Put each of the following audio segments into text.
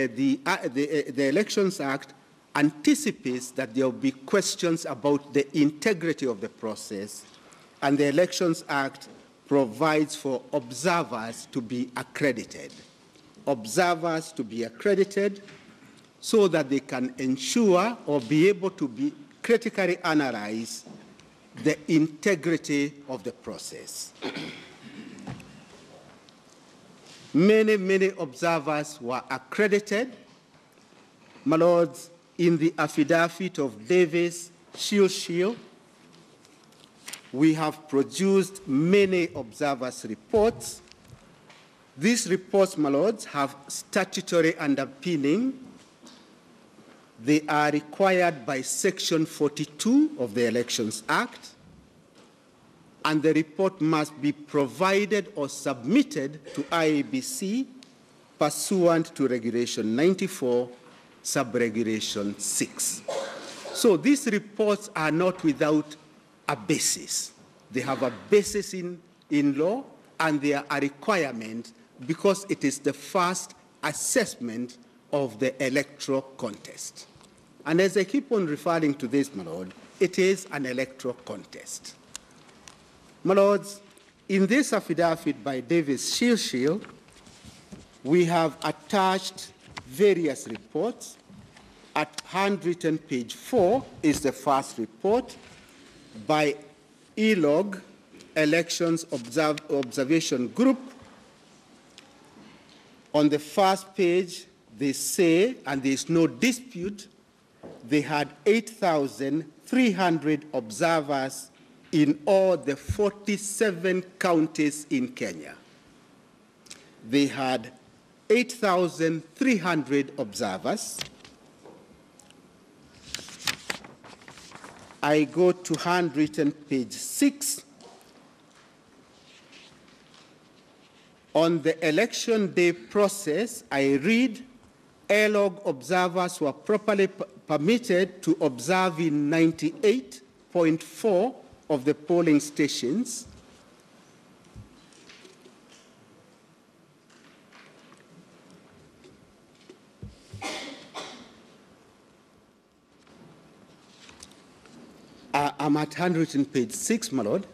the Elections Act anticipates that there will be questions about the integrity of the process, and the Elections Act provides for observers to be accredited. Observers to be accredited so that they can ensure or be able to be critically analyze the integrity of the process. Many observers were accredited. My lords, in the affidavit of Davis Shield, we have produced many observers' reports. These reports, my lords, have statutory underpinning. They are required by Section 42 of the Elections Act, and the report must be provided or submitted to IEBC pursuant to Regulation 94, Sub-Regulation 6. So these reports are not without a basis. They have a basis in law, and they are a requirement because it is the first assessment of the electoral contest. And as I keep on referring to this, my lord, it is an electoral contest. My lords, in this affidavit by Davis Shield, we have attached various reports. At handwritten page 4 is the first report by ELOG, Elections Observation Group. On the first page, they say, and there is no dispute, they had 8,300 observers in all the 47 counties in Kenya. They had 8,300 observers. I go to handwritten page 6. On the election day process, I read, ELOG observers were properly permitted to observe in 98.4 of the polling stations. I'm at handwritten page 6, my lord.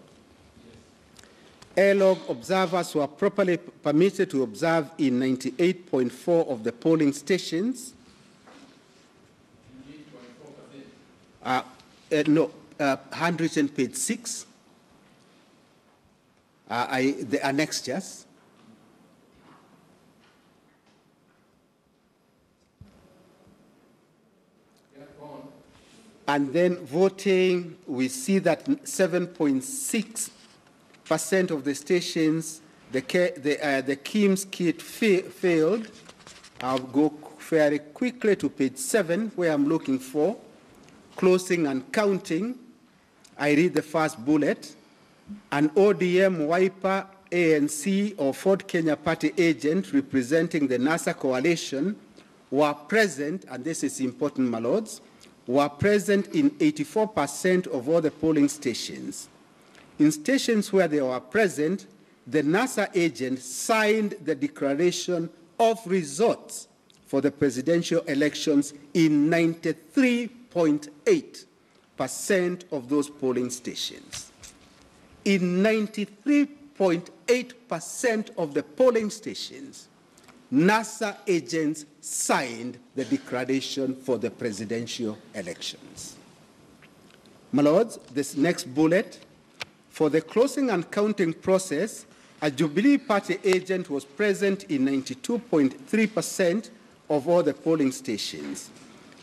ELOG observers were properly permitted to observe in 98.4 of the polling stations. No, handwritten page 6. The annexures. And then voting, we see that 7.6% of the stations, the KIMS kit failed. I'll go very quickly to page 7, where I'm looking for closing and counting. I read the first bullet. An ODM, Wiper, ANC, or Ford Kenya Party agent representing the NASA coalition were present, and this is important, my lords, were present in 84% of all the polling stations. In stations where they were present, the NASA agent signed the declaration of results for the presidential elections in 93.8% of those polling stations. In 93.8% of the polling stations, NASA agents signed the declaration for the presidential elections. My lords, this next bullet, for the closing and counting process, a Jubilee Party agent was present in 92.3% of all the polling stations.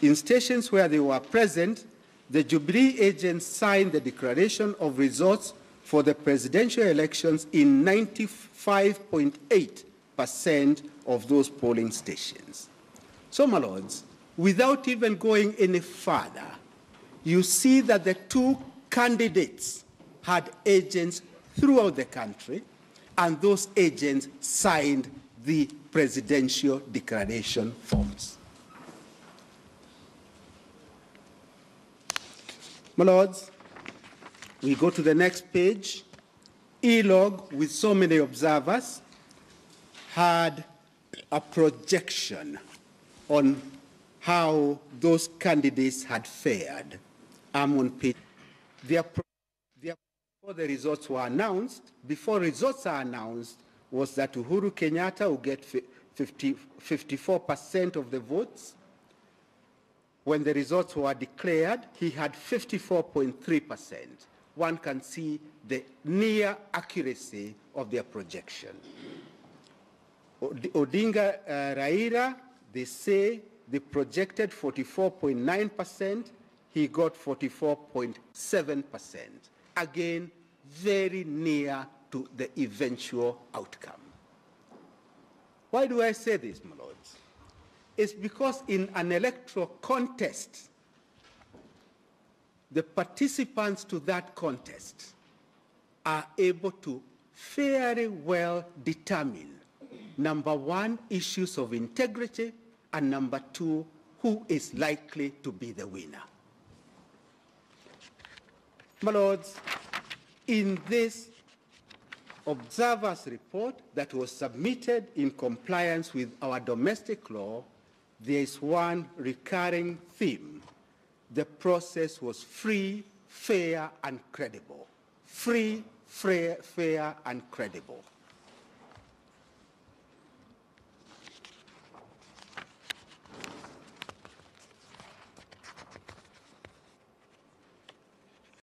In stations where they were present, the Jubilee agents signed the declaration of results for the presidential elections in 95.8% of those polling stations. So, my lords, without even going any further, you see that the two candidates had agents throughout the country, and those agents signed the presidential declaration forms. My lords, we go to the next page. ELOG, with so many observers, had a projection on how those candidates had fared. I'm on page. Before the results were announced, before results are announced, was that Uhuru Kenyatta will get 54% of the votes. When the results were declared, he had 54.3%. One can see the near accuracy of their projection. Odinga, Raila, they say they projected 44.9%, he got 44.7%. Again, very near to the eventual outcome. Why do I say this, my lords? It's because in an electoral contest, the participants to that contest are able to fairly well determine, number one, issues of integrity, and number two, who is likely to be the winner. My lords, in this observer's report that was submitted in compliance with our domestic law, there is one recurring theme. The process was free, fair, and credible. Free, fair, and credible.